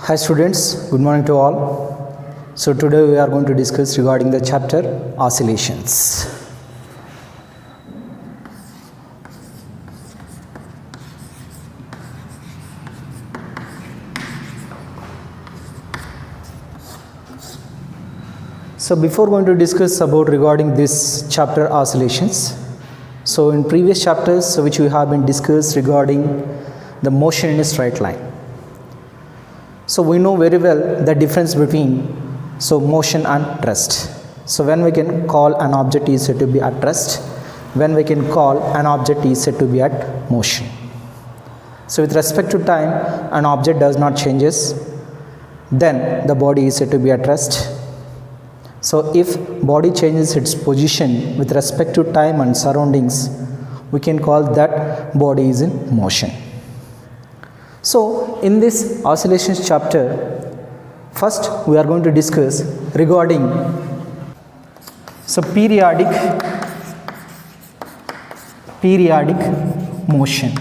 Hi students, good morning to all. So today we are going to discuss regarding the chapter oscillations. So before going to discuss about regarding this chapter oscillations, so in previous chapters which we have been discussed regarding the motion in a straight line. So we know very well the difference between motion and rest. So when we can call an object is said to be at rest, when we can call an object is said to be at motion. So with respect to time, an object does not changes, then the body is said to be at rest. So if body changes its position with respect to time and surroundings, we can call that body is in motion. So in this oscillations chapter, first we are going to discuss regarding periodic motion.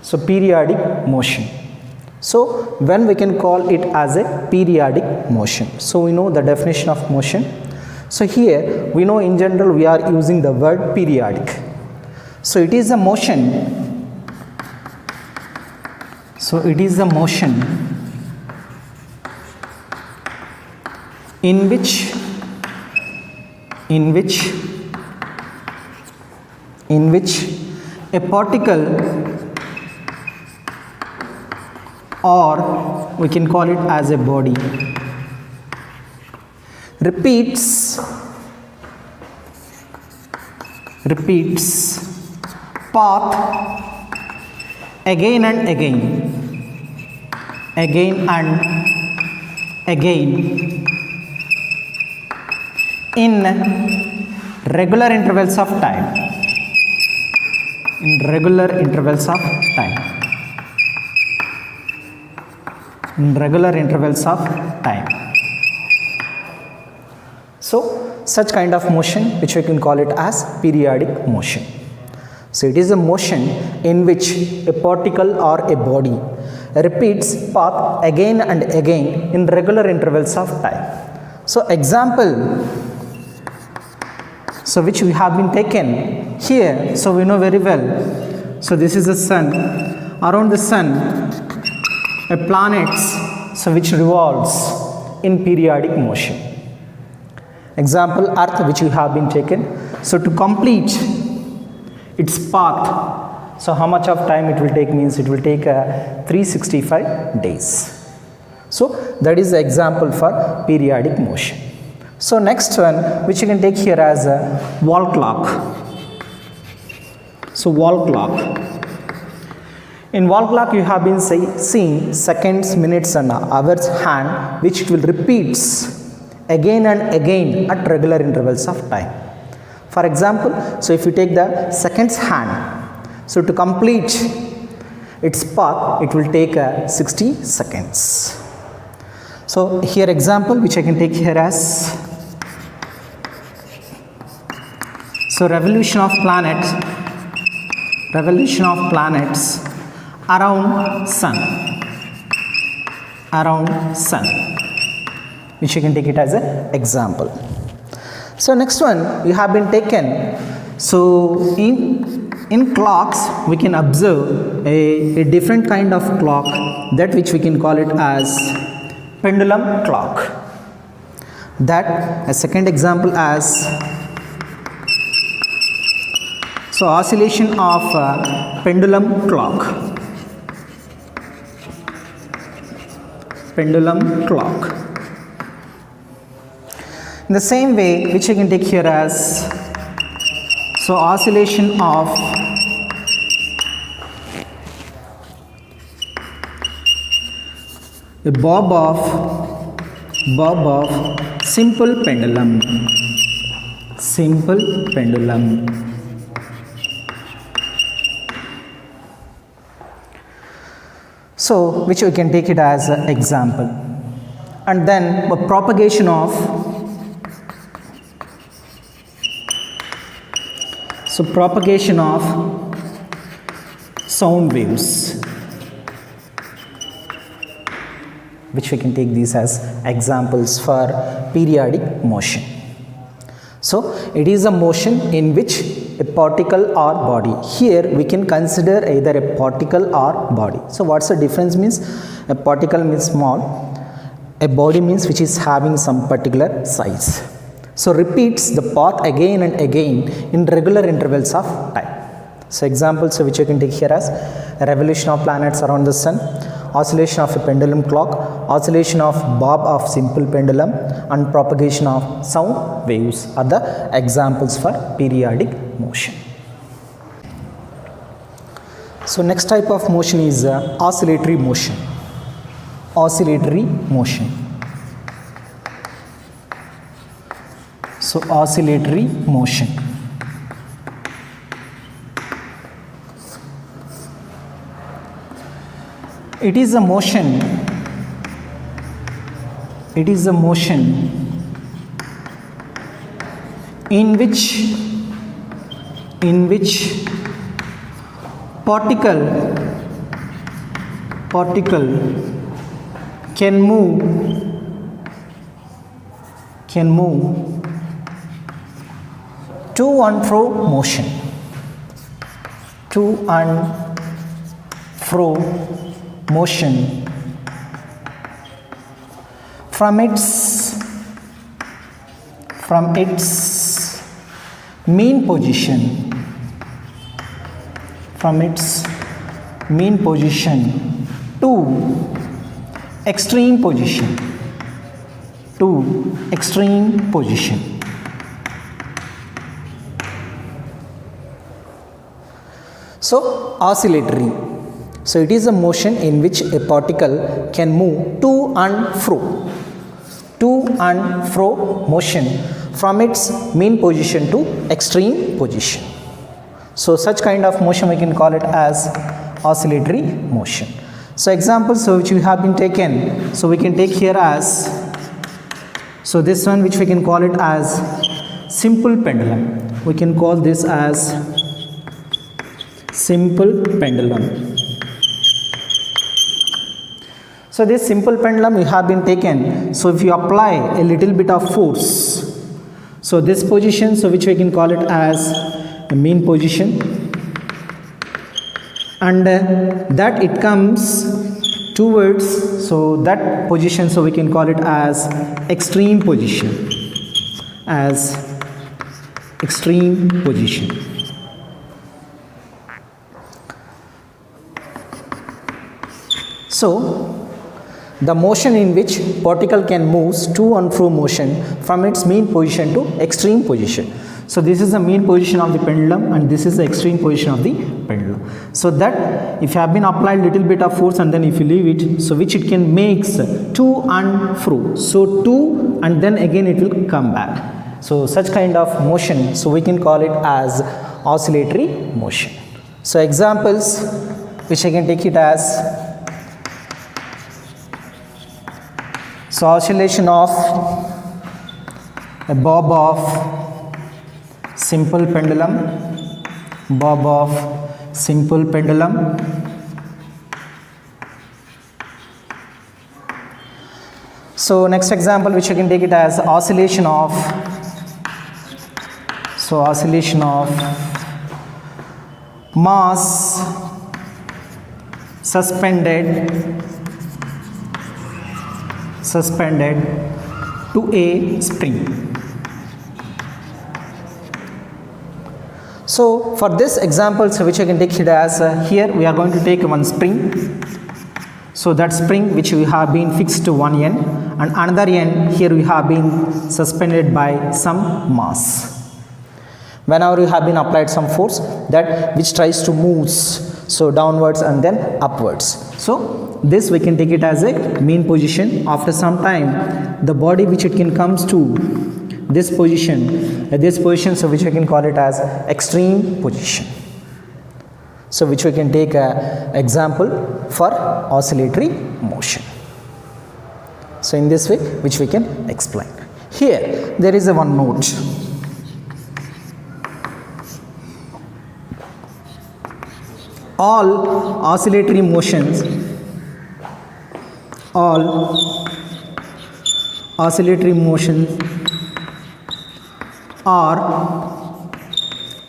So periodic motion. So when we can call it as a periodic motion. So we know the definition of motion. So here we know in general we are using the word periodic. So it is a motion. So it is a motion in which a particle, or we can call it as a body, repeats path again and again in regular intervals of time. So such kind of motion which we can call it as periodic motion. So it is a motion in which a particle or a body repeats path again and again in regular intervals of time. So example, so which we have been taken here, so we know very well. So this is the sun. Around the sun, a planet which revolves in periodic motion. Example, earth which we have been taken. So to complete its path, so how much of time it will take means it will take 365 days. So that is the example for periodic motion. So next one which you can take here as a wall clock. So wall clock. In wall clock you have been seeing seconds, minutes and hours hand which will repeats again and again at regular intervals of time. For example, so if you take the seconds hand, so to complete its path it will take 60 seconds. So here example which I can take here as, so revolution of planets around sun, which you can take it as an example. So next one you have been taken, so in clocks we can observe a different kind of clock, that which we can call it as pendulum clock. That a second example as, so oscillation of pendulum clock. In the same way which I can take here as, so oscillation of a bob of simple pendulum. So which we can take it as an example. And then a propagation of So propagation of sound waves, which we can take these as examples for periodic motion. So it is a motion in which a particle or body, here we can consider either a particle or body. So what's the difference means, a particle means small, a body means which is having some particular size. So repeats the path again and again in regular intervals of time. So examples which you can take here as revolution of planets around the sun, oscillation of a pendulum clock, oscillation of bob of simple pendulum, and propagation of sound waves are the examples for periodic motion. So next type of motion is oscillatory motion. Oscillatory motion. So oscillatory motion. It is a motion in which particle can move to and fro motion, to and fro motion from its mean position, to extreme position. So oscillatory. So it is a motion in which a particle can move to and fro motion from its mean position to extreme position. So such kind of motion we can call it as oscillatory motion. So examples which we have been taken, so we can take here as, so this one which we can call it as simple pendulum. We can call this as simple pendulum. So this simple pendulum we have been taken, so if you apply a little bit of force, so this position, so which we can call it as a mean position, and that it comes towards, so that position, so we can call it as extreme position, So the motion in which particle can move to and fro motion from its mean position to extreme position. So this is the mean position of the pendulum and this is the extreme position of the pendulum. So that if you have been applied little bit of force and then if you leave it, so which it can make to and fro. So to and then again it will come back. So such kind of motion, so we can call it as oscillatory motion. So examples which I can take it as, so oscillation of a bob of simple pendulum, So next example which you can take it as oscillation of, so oscillation of mass suspended to a spring. So for this example, so which I can take it as, here we are going to take one spring. So that spring which we have been fixed to one end and another end here we have been suspended by some mass. Whenever you have been applied some force that which tries to move so downwards and then upwards. So this we can take it as a mean position. After some time the body which it can comes to this position, so which we can call it as extreme position. So which we can take a example for oscillatory motion. So in this way which we can explain. Here there is a one note. all oscillatory motions are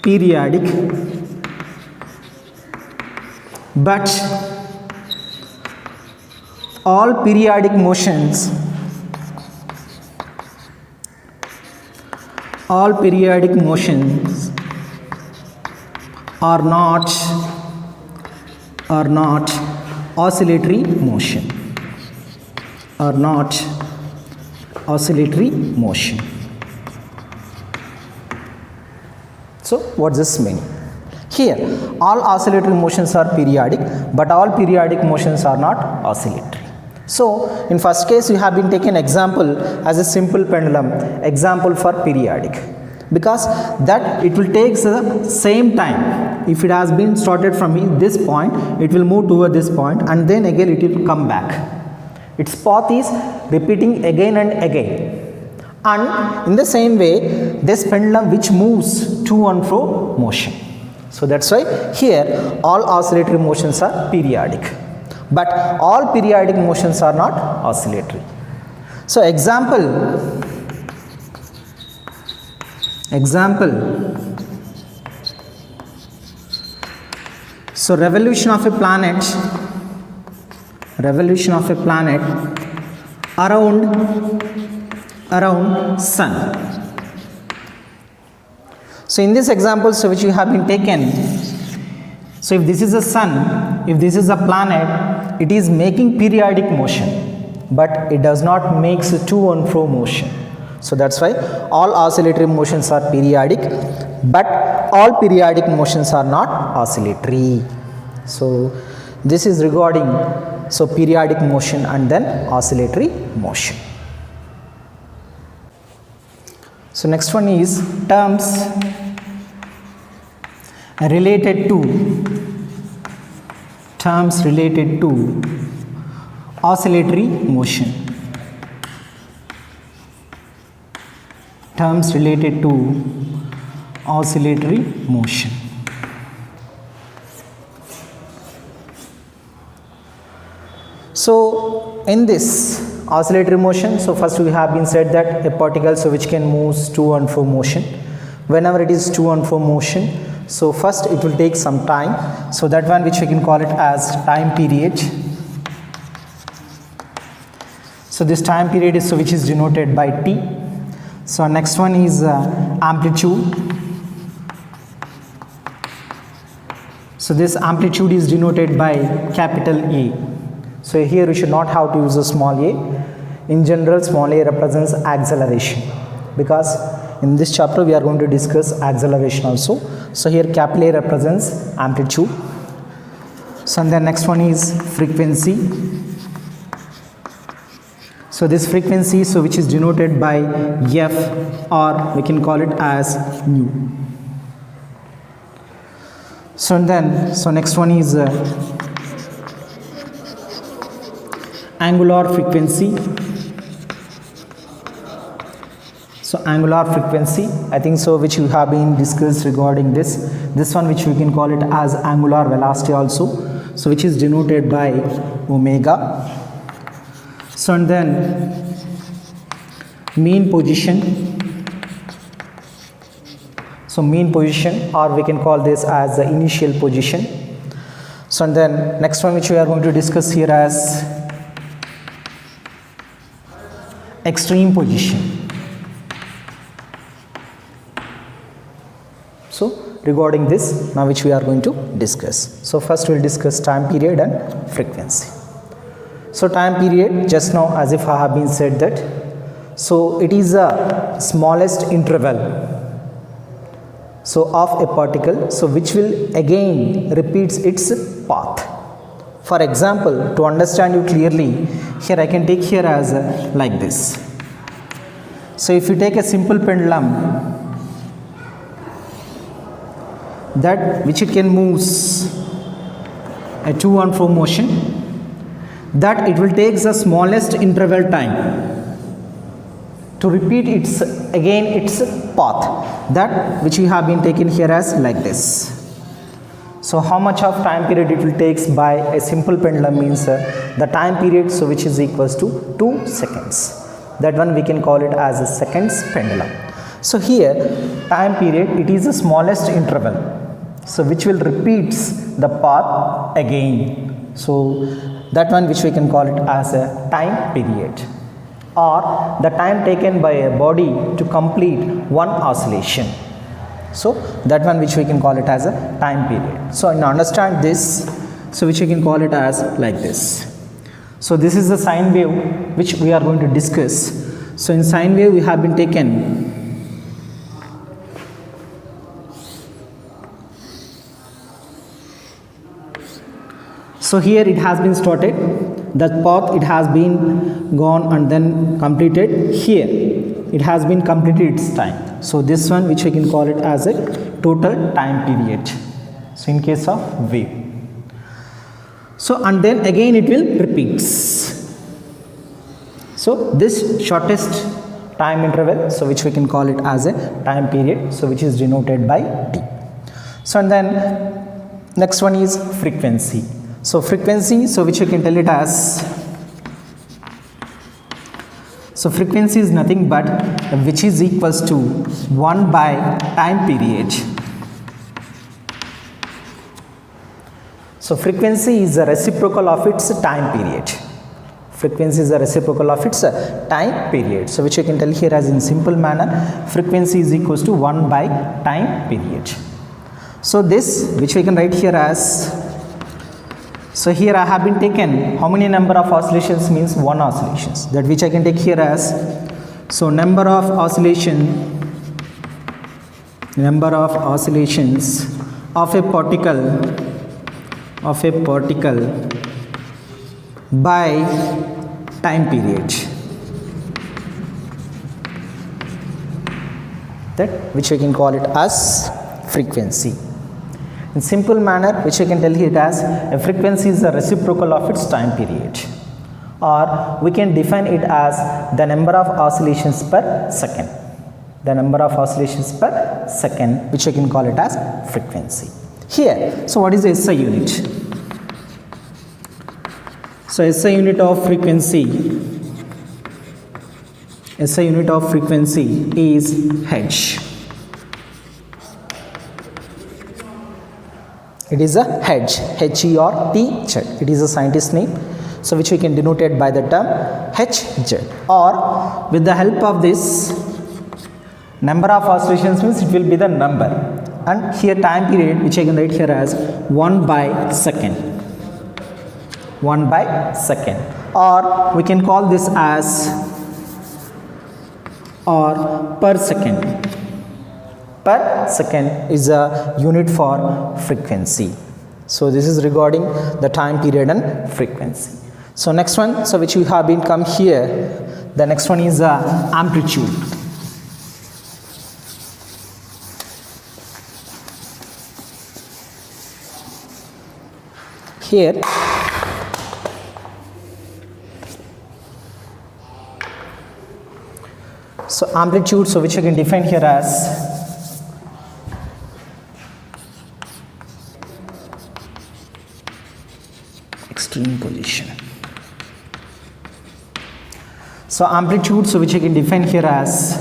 periodic, but all periodic motions are not oscillatory motion, So what's this mean? Here all oscillatory motions are periodic, but all periodic motions are not oscillatory. So in first case you have been taken example as a simple pendulum, example for periodic, because that it will take the same time. If it has been started from this point, it will move toward this point and then again it will come back. Its path is repeating again and again. And in the same way, this pendulum which moves to and fro motion. So that's why here all oscillatory motions are periodic, but all periodic motions are not oscillatory. So example, so revolution of a planet around sun. So in this example, so which you have been taken, so if this is a sun, if this is a planet, it is making periodic motion, but it does not make to and fro motion. So that's why all oscillatory motions are periodic, but all periodic motions are not oscillatory. So this is regarding periodic motion and then oscillatory motion. So next one is terms related to oscillatory motion. Terms related to oscillatory motion. So in this oscillatory motion, so first we have been said that a particle which can move to and fro motion. Whenever it is to and fro motion, so first it will take some time, so that one which we can call it as time period. So this time period is which is denoted by t. So next one is amplitude. So this amplitude is denoted by capital A. So here we should not have to use a small a. In general, small a represents acceleration, because in this chapter we are going to discuss acceleration also. So here capital A represents amplitude. So and the next one is frequency. So this frequency, so which is denoted by f, or we can call it as nu. So and then, so next one is angular frequency. So angular frequency, I think so, which we have been discussed regarding this one which we can call it as angular velocity also, so which is denoted by omega. So and then mean position. So mean position, or we can call this as the initial position. So and then next one which we are going to discuss here as extreme position. So regarding this now which we are going to discuss. So first we will discuss time period and frequency. So time period, just now as if I have been said that, so it is the smallest interval so of a particle, so which will again repeats its path. For example, to understand you clearly, here I can take here as like this. So if you take a simple pendulum that which it can move a to and fro motion, that it will take the smallest interval time to repeat its path, that which we have been taken here as like this. So So how much of time period it will takes by a simple pendulum means the time period, so which is equals to 2 seconds. That one we can call it as a seconds pendulum. So here time period, it is the smallest interval, so which will repeats the path again. So that one which we can call it as a time period, or the time taken by a body to complete one oscillation. So that one which we can call it as a time period. So now understand this, so which we can call it as like this. So this is the sine wave which we are going to discuss. So in sine wave we have been taken so here it has been started, that path it has been gone and then completed. Here it has been completed its time. So this one which I can call it as a total time period. So in case of wave. So and then again it will repeats. So this shortest time interval, so which we can call it as a time period, so which is denoted by t. So and then next one is frequency. So frequency, so which you can tell it as, so frequency is nothing but which is equals to 1 by time period. So frequency is a reciprocal of its time period. Frequency is a reciprocal of its time period. So which you can tell here as in simple manner, frequency is equals to 1 by time period. So this which we can write here as, so here I have been taken how many number of oscillations means 1 oscillations, that which I can take here as, so number of oscillations of a particle by time period, that which we can call it as frequency. In simple manner, which I can tell here as a frequency is a reciprocal of its time period, or we can define it as the number of oscillations per second. The number of oscillations per second, which I can call it as frequency. Here, so what is the SI unit? So SI unit of frequency is Hertz. It is a Hertz, H-E-R-T-Z. It is a scientist name, so which we can denote it by the term Hz, or with the help of this number of oscillations means it will be the number, and here time period which I can write here as 1 by second. 1 by second, or we can call this as or per second. Per second is a unit for frequency. So this is regarding the time period and frequency. So next one, so which we have been come here, the next one is amplitude. Here so amplitude, so which I can define here as extreme position. So amplitude, so which I can define here as,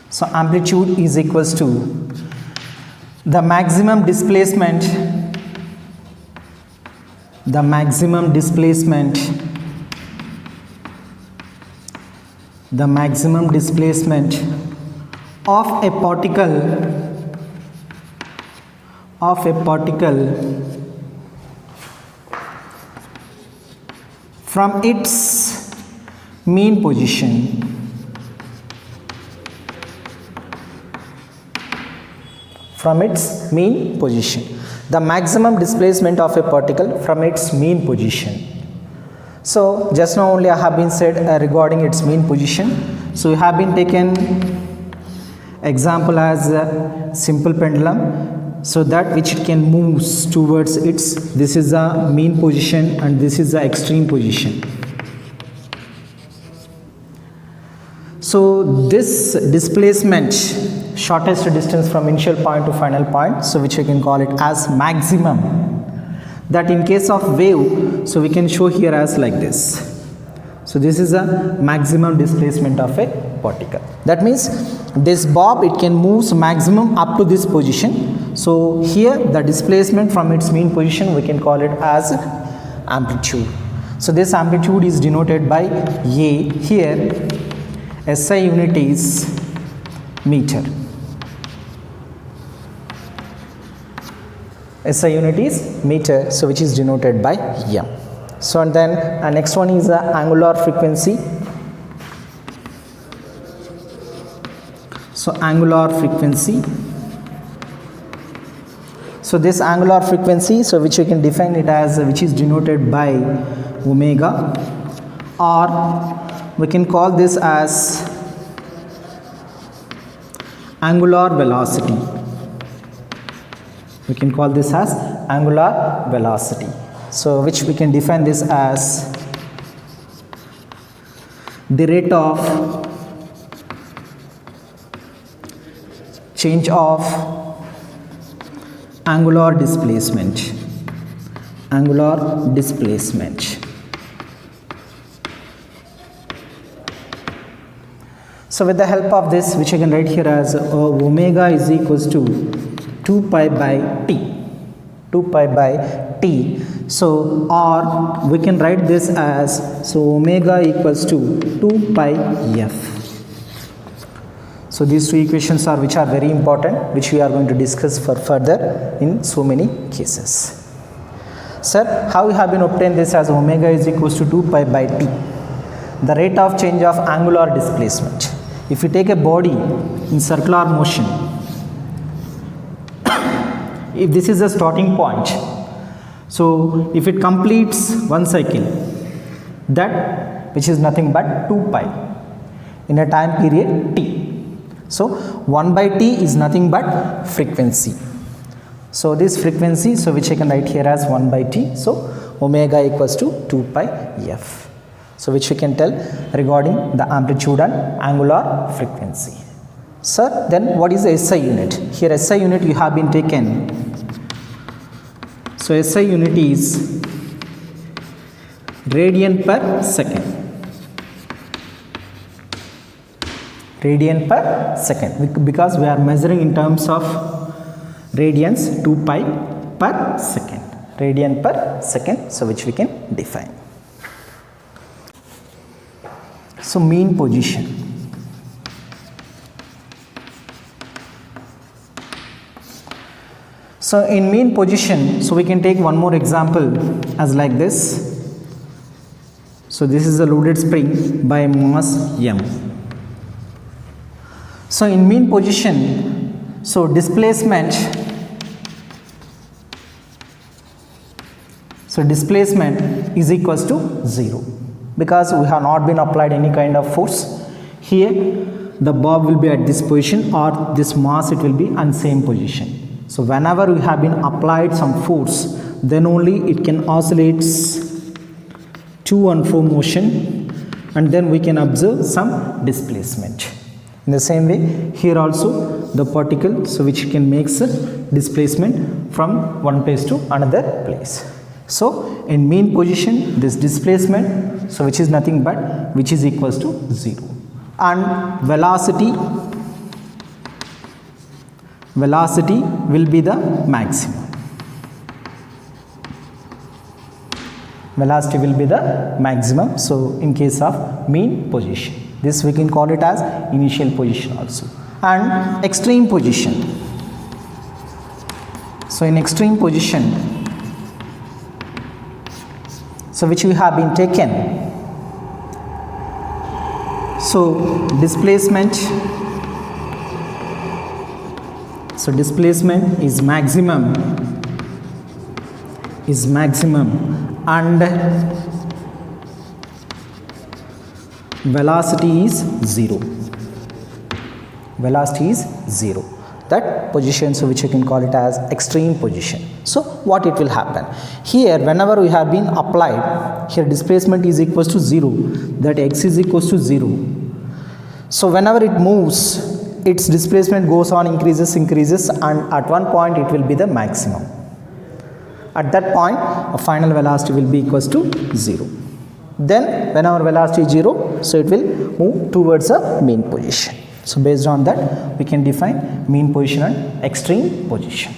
so amplitude is equals to the maximum displacement of a particle from its mean position. From its mean position. The maximum displacement of a particle from its mean position. So just now only I have been said regarding its mean position. So we have been taken example as a simple pendulum, so that which it can move towards its, this is the mean position and this is the extreme position. So this displacement, shortest distance from initial point to final point, so which we can call it as maximum, that in case of wave, so we can show here as like this. So this is a maximum displacement of a particle. That means this bob, it can move maximum up to this position. So here the displacement from its mean position, we can call it as amplitude. So this amplitude is denoted by A. Here SI unit is meter. SI unit is meter, so which is denoted by M. So and then next one is the angular frequency. So angular frequency. So this angular frequency, so which we can define it as, which is denoted by omega, or we can call this as angular velocity. We can call this as angular velocity. So which we can define this as the rate of change of angular displacement. Angular displacement. So with the help of this, which I can write here as omega is equals to 2 pi by t. 2 pi by t. So or we can write this as, so omega equals to 2 pi f. So these two equations are which are very important, which we are going to discuss for further in so many cases. Sir, how we have been obtained this as omega is equals to 2 pi by t? The rate of change of angular displacement. If you take a body in circular motion, if this is the starting point, so if it completes one cycle, that which is nothing but 2 pi in a time period t. So 1 by t is nothing but frequency. So this frequency, so which I can write here as 1 by t. So omega equals to 2 pi f. So which we can tell regarding the amplitude and angular frequency. Sir, then what is the SI unit? Here SI unit you have been taken. So SI unit is radian per second. Radian per second, because we are measuring in terms of radians, 2 pi per second. Radian per second, so which we can define. So mean position. So in mean position, so we can take one more example as like this. So this is a loaded spring by mass m. So in mean position, so displacement, is equals to 0, because we have not been applied any kind of force. Here the bob will be at this position, or this mass it will be on same position. So whenever we have been applied some force, then only it can oscillate to and fro motion, and then we can observe some displacement. In the same way, here also the particle, so which can make displacement from one place to another place. So in mean position, this displacement, so which is nothing but which is equals to 0, and velocity will be the maximum. Velocity will be the maximum. So in case of mean position, this we can call it as initial position also. And extreme position. So in extreme position, so which we have been taken, so displacement is maximum, and velocity is 0. That position, so which you can call it as extreme position. So what it will happen here, whenever we have been applied, here displacement is equals to 0, that x is equals to 0. So whenever it moves, its displacement goes on increases, and at one point it will be the maximum. At that point, a final velocity will be equals to 0. Then when our velocity is 0, so it will move towards a mean position. So based on that, we can define mean position and extreme position.